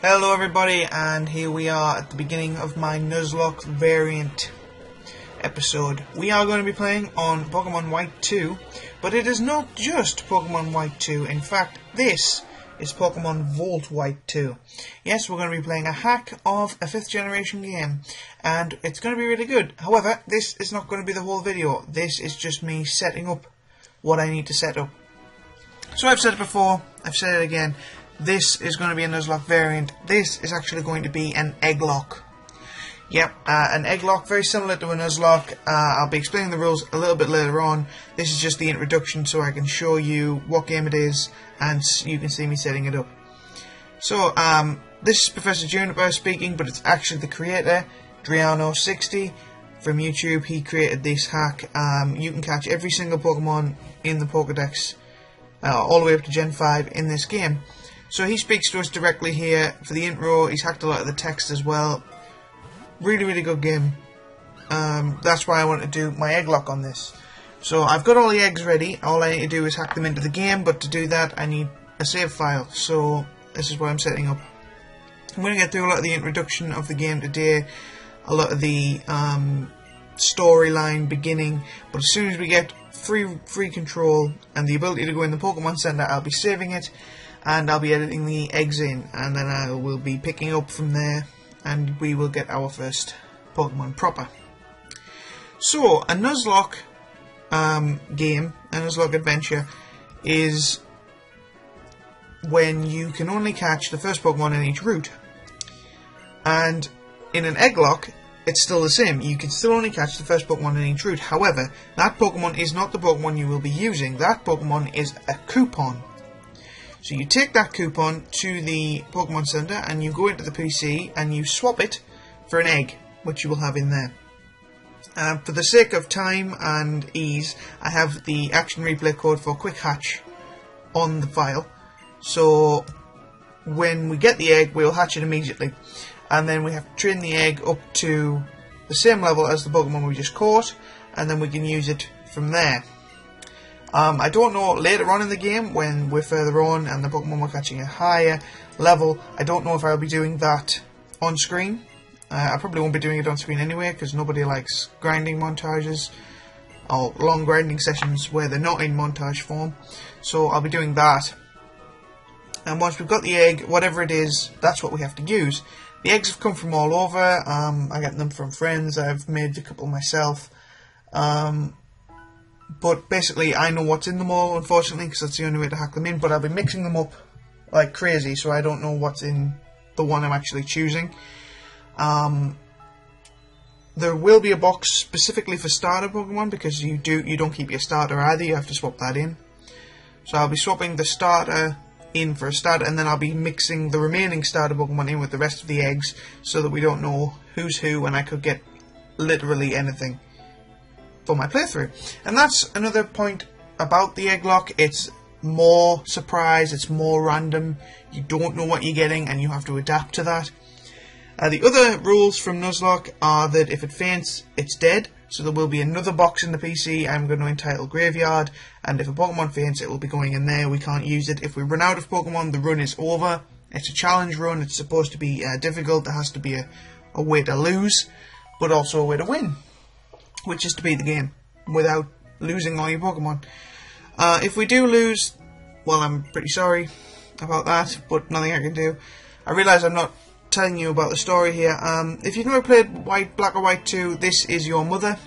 Hello everybody, and here we are at the beginning of my Nuzlocke variant episode. We are going to be playing on Pokemon White 2, but it is not just Pokemon White 2. In fact, this is Pokemon Volt White 2. Yes, we're going to be playing a hack of a 5th generation game, and it's going to be really good. However, this is not going to be the whole video. This is just me setting up what I need to set up. So I've said it before, I've said it again. This is going to be a Nuzlocke variant. This is actually going to be an Egglocke. Yep, an Egglocke, very similar to a Nuzlocke. I'll be explaining the rules a little bit later on. This is just the introduction so I can show you what game it is and you can see me setting it up. So, this is Professor Juniper speaking, but it's actually the creator, Driano60 from YouTube. He created this hack. You can catch every single Pokemon in the Pokedex all the way up to Gen 5 in this game. So he speaks to us directly here for the intro. He's hacked a lot of the text as well. Really good game. That's why I want to do my Egglocke on this. So I've got all the eggs ready. All I need to do is hack them into the game, but to do that I need a save file. So this is what I'm setting up. I'm going to get through a lot of the introduction of the game today, a lot of the storyline beginning, but as soon as we get free control and the ability to go in the Pokemon Center, I'll be saving it. And I'll be editing the eggs in, and then I will be picking up from there, and we will get our first Pokemon proper. So, a Nuzlocke game, a Nuzlocke adventure, is when you can only catch the first Pokemon in each route. And in an Egglocke, it's still the same. You can still only catch the first Pokemon in each route. However, that Pokemon is not the Pokemon you will be using. That Pokemon is a coupon. So you take that coupon to the Pokemon Center and you go into the PC and you swap it for an egg, which you will have in there. For the sake of time and ease, I have the action replay code for Quick Hatch on the file. So when we get the egg, we'll hatch it immediately. And then we have to train the egg up to the same level as the Pokemon we just caught, and then we can use it from there. I don't know later on in the game, when we're further on and the Pokemon we're catching a higher level, I don't know if I'll be doing that on screen. I probably won't be doing it on screen anyway, because nobody likes grinding montages or long grinding sessions where they're not in montage form. So I'll be doing that. And once we've got the egg, whatever it is, that's what we have to use. The eggs have come from all over. I get them from friends. I've made a couple myself. But basically, I know what's in them all, unfortunately, because that's the only way to hack them in. But I'll be mixing them up like crazy, so I don't know what's in the one I'm actually choosing. There will be a box specifically for starter Pokemon, because you don't keep your starter either. You have to swap that in. So I'll be swapping the starter in for a starter, and then I'll be mixing the remaining starter Pokemon in with the rest of the eggs, so that we don't know who's who, and I could get literally anything for my playthrough. And that's another point about the Egglocke. It's more surprise, it's more random, you don't know what you're getting and you have to adapt to that. The other rules from Nuzlocke are that if it faints, it's dead, so there will be another box in the PC I'm going to entitle Graveyard, and if a Pokemon faints, it will be going in there. We can't use it. If we run out of Pokemon, the run is over. It's a challenge run, it's supposed to be difficult. There has to be a way to lose, but also a way to win, which is to beat the game without losing all your Pokemon. If we do lose, well, I'm pretty sorry about that, but nothing I can do. I realise I'm not telling you about the story here. If you've never played Black or White 2, this is your mother,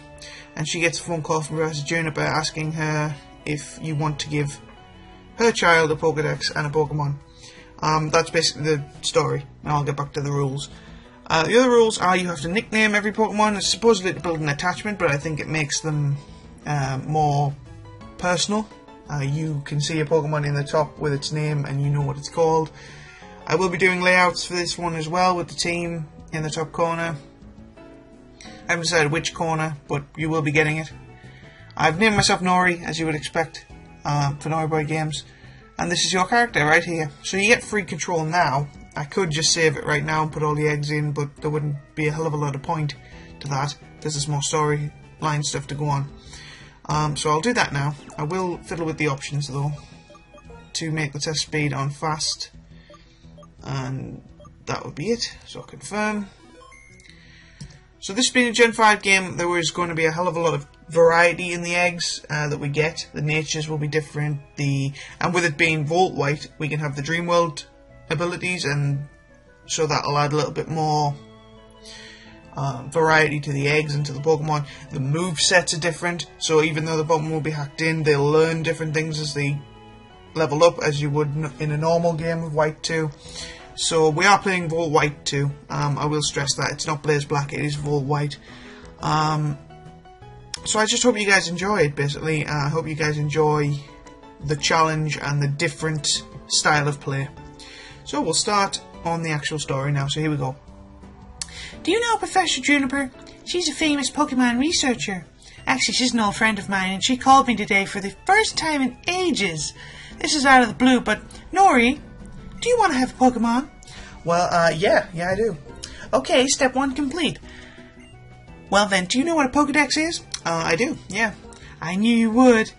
and she gets a phone call from Professor Juniper asking her if you want to give her child a Pokedex and a Pokemon. That's basically the story, and I'll get back to the rules. The other rules are you have to nickname every Pokemon. It's supposedly to build an attachment, but I think it makes them more personal. You can see a Pokemon in the top with its name and you know what it's called. I will be doing layouts for this one as well with the team in the top corner. I haven't decided which corner, but you will be getting it. I've named myself Nori, as you would expect, for NoryBoyGames, and this is your character right here. So you get free control now. I could just save it right now and put all the eggs in, but there wouldn't be a hell of a lot of point to that, because there's more storyline stuff to go on. So I'll do that now. I will fiddle with the options though, to make the test speed on fast, and that would be it. So confirm. So this being a Gen 5 game, there is going to be a hell of a lot of variety in the eggs that we get. The natures will be different. And with it being Volt White, we can have the Dream World abilities, and so that'll add a little bit more variety to the eggs and to the Pokemon. The move sets are different, so even though the Pokemon will be hacked in, they'll learn different things as they level up, as you would in a normal game of White 2. So we are playing Volt White 2. I will stress that it's not Blaze Black, it is Volt White. So I just hope you guys enjoy it, basically. I hope you guys enjoy the challenge and the different style of play. So we'll start on the actual story now, so here we go. Do you know Professor Juniper? She's a famous Pokemon researcher. Actually, she's an old friend of mine, and she called me today for the first time in ages. This is out of the blue, but Nori, do you want to have a Pokemon? Well, yeah, I do. Okay, step 1 complete. Well then, do you know what a Pokedex is? I do, yeah. I knew you would.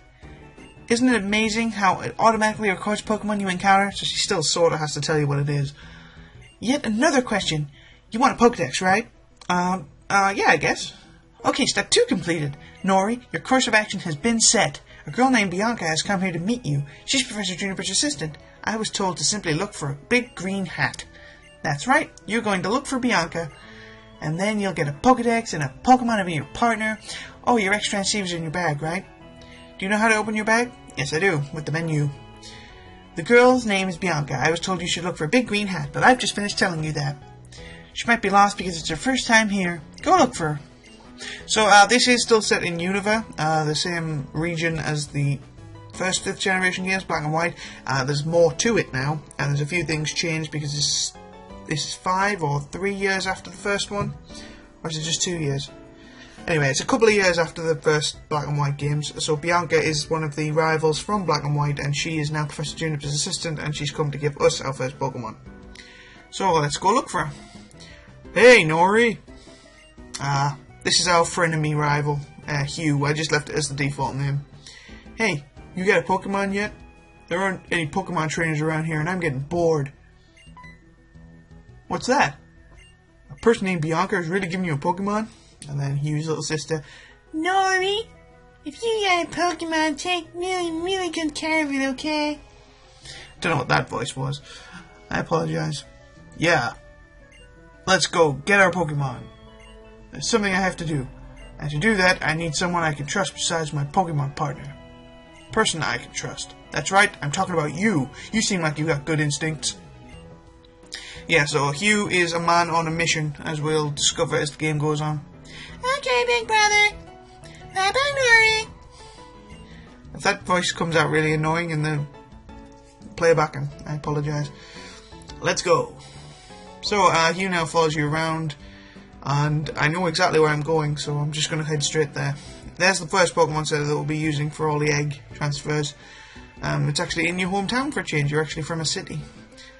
Isn't it amazing how it automatically records Pokemon you encounter? So she still sort of has to tell you what it is. Yet another question. You want a Pokedex, right? Yeah, I guess. Okay, step 2 completed. Nori, your course of action has been set. A girl named Bianca has come here to meet you. She's Professor Juniper's assistant. I was told to simply look for a big green hat. That's right, you're going to look for Bianca, and then you'll get a Pokedex and a Pokemon to be your partner. Oh, your extra transceivers in your bag, right? Do you know how to open your bag? Yes, I do, with the menu. The girl's name is Bianca. I was told you should look for a big green hat, but I've just finished telling you that. She might be lost because it's her first time here. Go look for her. So, this is still set in Unova, the same region as the first 5th generation games, Black and White. There's more to it now, and there's a few things changed because this is 5 or 3 years after the first one, or is it just 2 years? Anyway, it's a couple of years after the first Black and White games. So Bianca is one of the rivals from Black and White, and she is now Professor Juniper's assistant, and she's come to give us our first Pokemon. So let's go look for her. Hey, Nori! This is our frenemy rival, Hugh. I just left it as the default name. Hey, you got a Pokemon yet? There aren't any Pokemon trainers around here, and I'm getting bored. What's that? A person named Bianca is really giving you a Pokemon? And then Hugh's little sister. Nori, if you get a Pokemon, take really good care of it, okay? Don't know what that voice was. I apologize. Yeah. Let's go get our Pokemon. There's something I have to do. And to do that, I need someone I can trust besides my Pokemon partner. Person I can trust. That's right, I'm talking about you. You seem like you got good instincts. Yeah, so Hugh is a man on a mission, as we'll discover as the game goes on. Okay, big brother. Bye-bye, Nori. If that voice comes out really annoying in the playback, I apologise. Let's go. So, Hugh now follows you around, and I know exactly where I'm going, so I'm just going to head straight there. There's the first Pokemon Center that we'll be using for all the egg transfers. It's actually in your hometown for a change. You're actually from a city.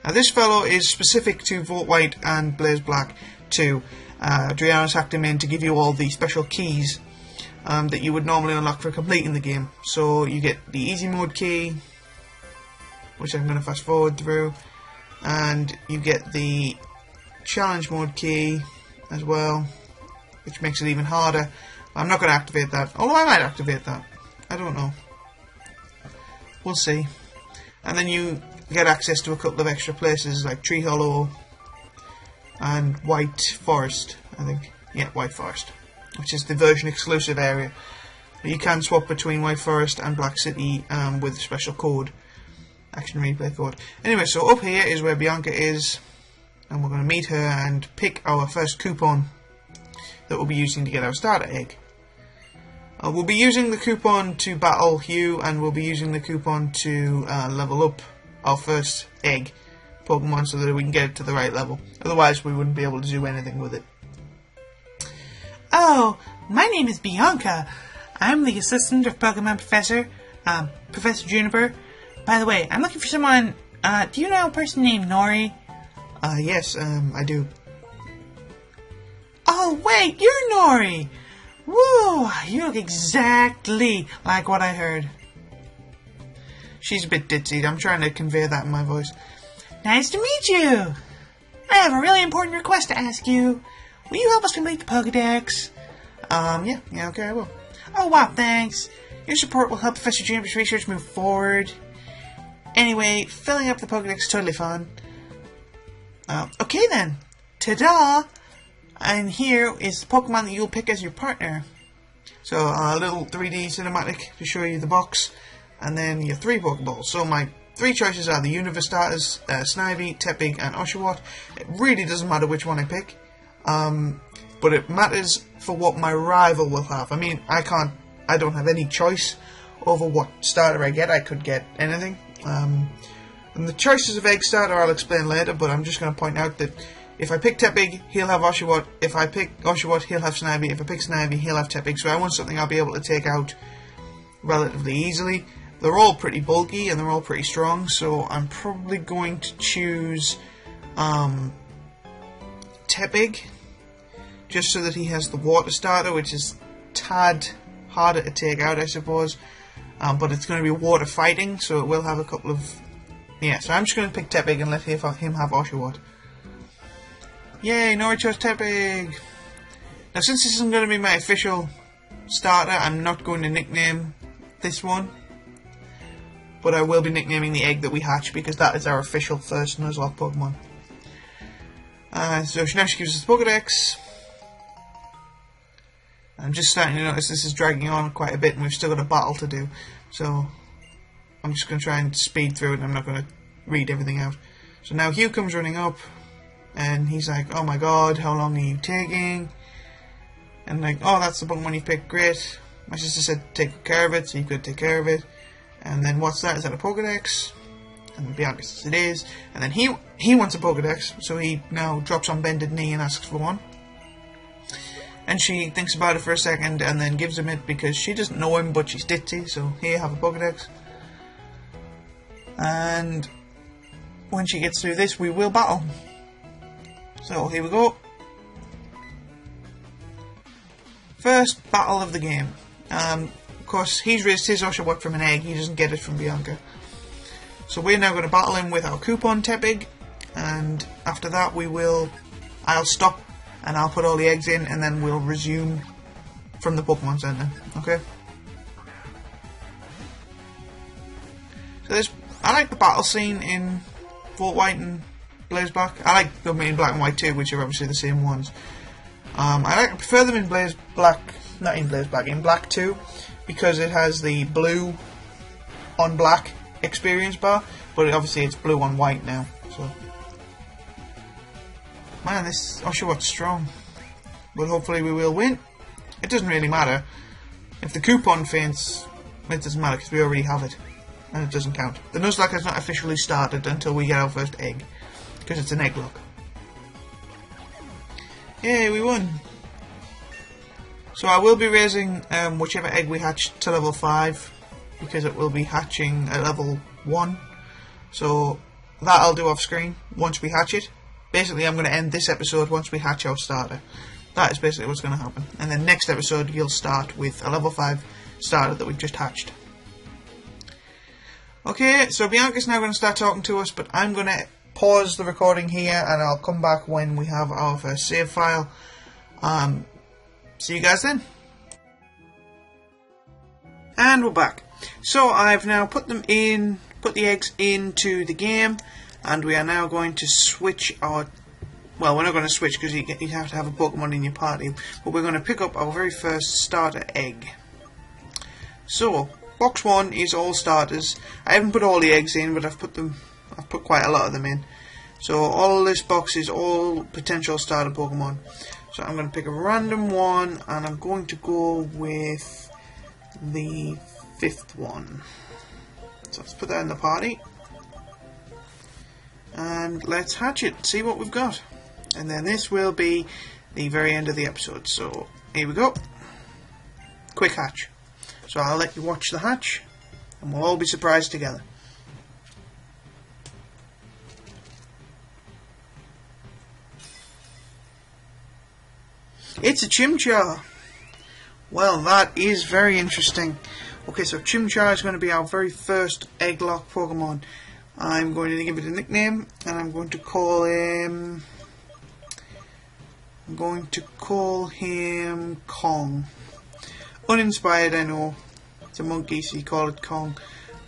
Now, this fellow is specific to Volt White and Blaze Black 2. Adriana's hacked him in to give you all the special keys that you would normally unlock for completing the game. So you get the easy mode key, which I'm going to fast forward through, and you get the challenge mode key as well, which makes it even harder. I'm not going to activate that, although I might activate that. I don't know. We'll see. And then you get access to a couple of extra places like Tree Hollow and White Forest, I think. Yeah, White Forest, which is the version exclusive area. You can swap between White Forest and Black City with a special code, action replay code. Anyway, so up here is where Bianca is, and we're going to meet her and pick our first coupon that we'll be using to get our starter egg. We'll be using the coupon to battle Hugh, and we'll be using the coupon to level up our first egg Pokemon so that we can get it to the right level. Otherwise, we wouldn't be able to do anything with it. Oh, my name is Bianca. I'm the assistant of Pokemon Professor, Professor Juniper. By the way, I'm looking for someone, do you know a person named Nori? Yes, I do. Oh, wait, you're Nori! Whoa, you look exactly like what I heard. She's a bit ditzy. I'm trying to convey that in my voice. Nice to meet you. I have a really important request to ask you. Will you help us complete the Pokedex? Yeah, okay, I will. Oh, wow, thanks. Your support will help Professor Juniper's research move forward. Anyway, filling up the Pokedex is totally fun. Okay then. Ta-da! And here is the Pokemon that you'll pick as your partner. So, a little 3D cinematic to show you the box. And then your 3 Pokeballs. So my 3 choices are the Universe starters, Snivy, Tepig and Oshawott. It really doesn't matter which one I pick. But it matters for what my rival will have. I mean, I don't have any choice over what starter I get. I could get anything. And the choices of Egg starter I'll explain later, but I'm just going to point out that if I pick Tepig, he'll have Oshawott. If I pick Oshawott, he'll have Snivy. If I pick Snivy, he'll have Tepig. So I want something I'll be able to take out relatively easily. They're all pretty bulky and they're all pretty strong, so I'm probably going to choose Tepig, just so that he has the water starter, which is a tad harder to take out, I suppose. But it's going to be water fighting, so it will have a couple of... Yeah, so I'm just going to pick Tepig and let him have Oshawott. Yay, Nori chose Tepig! Now, since this isn't going to be my official starter, I'm not going to nickname this one. But I will be nicknaming the egg that we hatch, because that is our official first Nuzlocke Pokemon. So now she gives us the Pokedex. I'm just starting to notice this is dragging on quite a bit and we've still got a battle to do. So I'm just going to try and speed through it and I'm not going to read everything out. So now Hugh comes running up and he's like, oh my god, how long are you taking? And like, oh, that's the Pokemon you picked, great. My sister said take care of it, so you could take care of it. And then what's that? Is that a Pokedex? And Bianca says it is. And then he wants a Pokedex, so he now drops on bended knee and asks for one. And she thinks about it for a second and then gives him it because she doesn't know him, but she's ditzy, so here, have a Pokedex. And when she gets through this, we will battle. So here we go. First battle of the game. Of course, he's raised his Oshawott from an egg, he doesn't get it from Bianca. So we're now going to battle him with our coupon Tepig, and after that I'll stop and I'll put all the eggs in and then we'll resume from the Pokemon Center, okay? So I like the battle scene in Volt White and Blaze Black. I like them in Black and White too, which are obviously the same ones. I prefer them in Blaze Black, not in Blaze Black, in Black 2, because it has the blue on black experience bar, but obviously it's blue on white now, so... Man, this Oshawott's strong, but hopefully we will win. It doesn't really matter. If the coupon faints, it doesn't matter because we already have it, and it doesn't count. The Nuzlocke has not officially started until we get our first egg, because it's an Egglocke. Yay, we won! So I will be raising whichever egg we hatch to level 5, because it will be hatching at level 1. So that I'll do off screen once we hatch it. Basically, I'm going to end this episode once we hatch our starter. That is basically what's going to happen. And then next episode, you'll start with a level 5 starter that we've just hatched. Okay, so Bianca's now going to start talking to us, but I'm going to pause the recording here and I'll come back when we have our first save file. See you guys then. And we're back. So I've now put the eggs into the game. And we are now going to switch our... Well, we're not going to switch because you have to have a Pokemon in your party. But we're going to pick up our very first starter egg. So, box 1 is all starters. I haven't put all the eggs in, but I've put quite a lot of them in. So, all this box is all potential starter Pokemon. So, I'm going to pick a random one, and I'm going to go with the 5th one. So, let's put that in the party. And let's hatch it, see what we've got. And then this will be the very end of the episode. So here we go. Quick hatch. So I'll let you watch the hatch and we'll all be surprised together. It's a Chimchar. Well, that is very interesting. Okay, so Chimchar is going to be our very first Egglocke Pokemon. I'm going to give it a nickname, and I'm going to call him... going to call him Kong. Uninspired, I know. It's a monkey, so you call it Kong.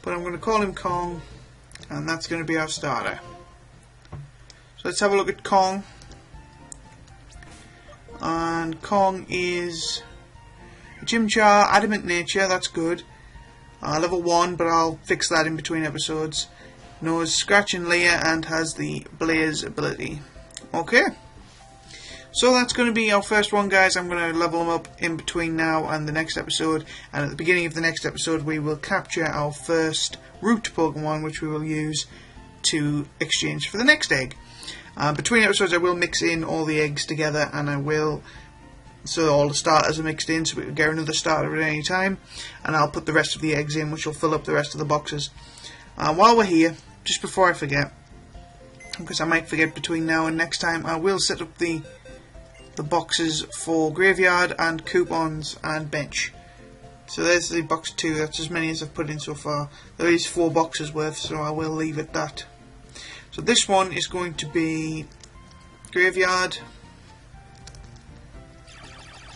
But I'm going to call him Kong, and that's going to be our starter. So let's have a look at Kong. And Kong is Chimchar, Adamant Nature, that's good. Level 1, but I'll fix that in between episodes. Knows Scratch and Layer and has the Blaze ability. Okay. So that's going to be our first one, guys. I'm going to level them up in between now and the next episode. And at the beginning of the next episode, we will capture our first root Pokemon, which we will use to exchange for the next egg. Between episodes, I will mix in all the eggs together, and I will... So all the starters are mixed in, so we can get another starter at any time. And I'll put the rest of the eggs in, which will fill up the rest of the boxes. While we're here, just before I forget, because I might forget between now and next time, I will set up the boxes for Graveyard and Coupons and Bench. So there's the box 2, that's as many as I've put in so far. There is 4 boxes worth, so I will leave it that. So this one is going to be Graveyard.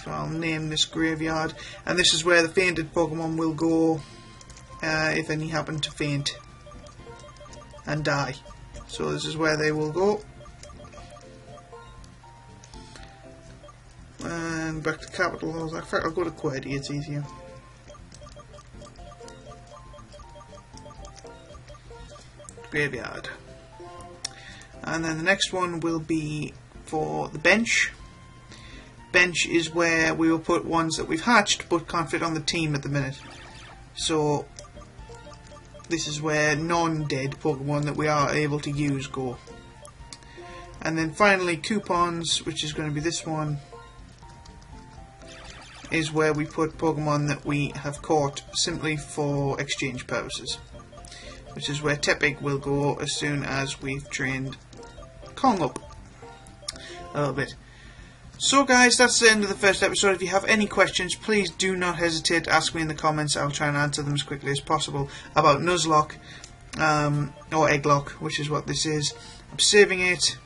So I'll name this Graveyard, and this is where the fainted Pokemon will go if any happen to faint and die. So this is where they will go. And back to Capital. In fact, I'll go to QWERTY, it's easier. Graveyard. And then the next one will be for the Bench. Bench is where we will put ones that we've hatched but can't fit on the team at the minute. So this is where non-dead Pokemon that we are able to use go. And then finally Coupons, which is going to be this one, is where we put Pokemon that we have caught simply for exchange purposes, which is where Tepig will go as soon as we've trained Kong up a little bit. So guys, that's the end of the first episode. If you have any questions, please do not hesitate to ask me in the comments. I'll try and answer them as quickly as possible about Nuzlocke, or Egglocke, which is what this is. I'm saving it.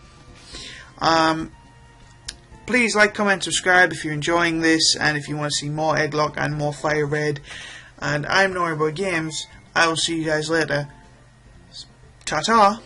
Please like, comment, subscribe if you're enjoying this, and if you want to see more Egglocke and more Fire Red. And I'm NoryBoyGames. I will see you guys later. Ta-ta!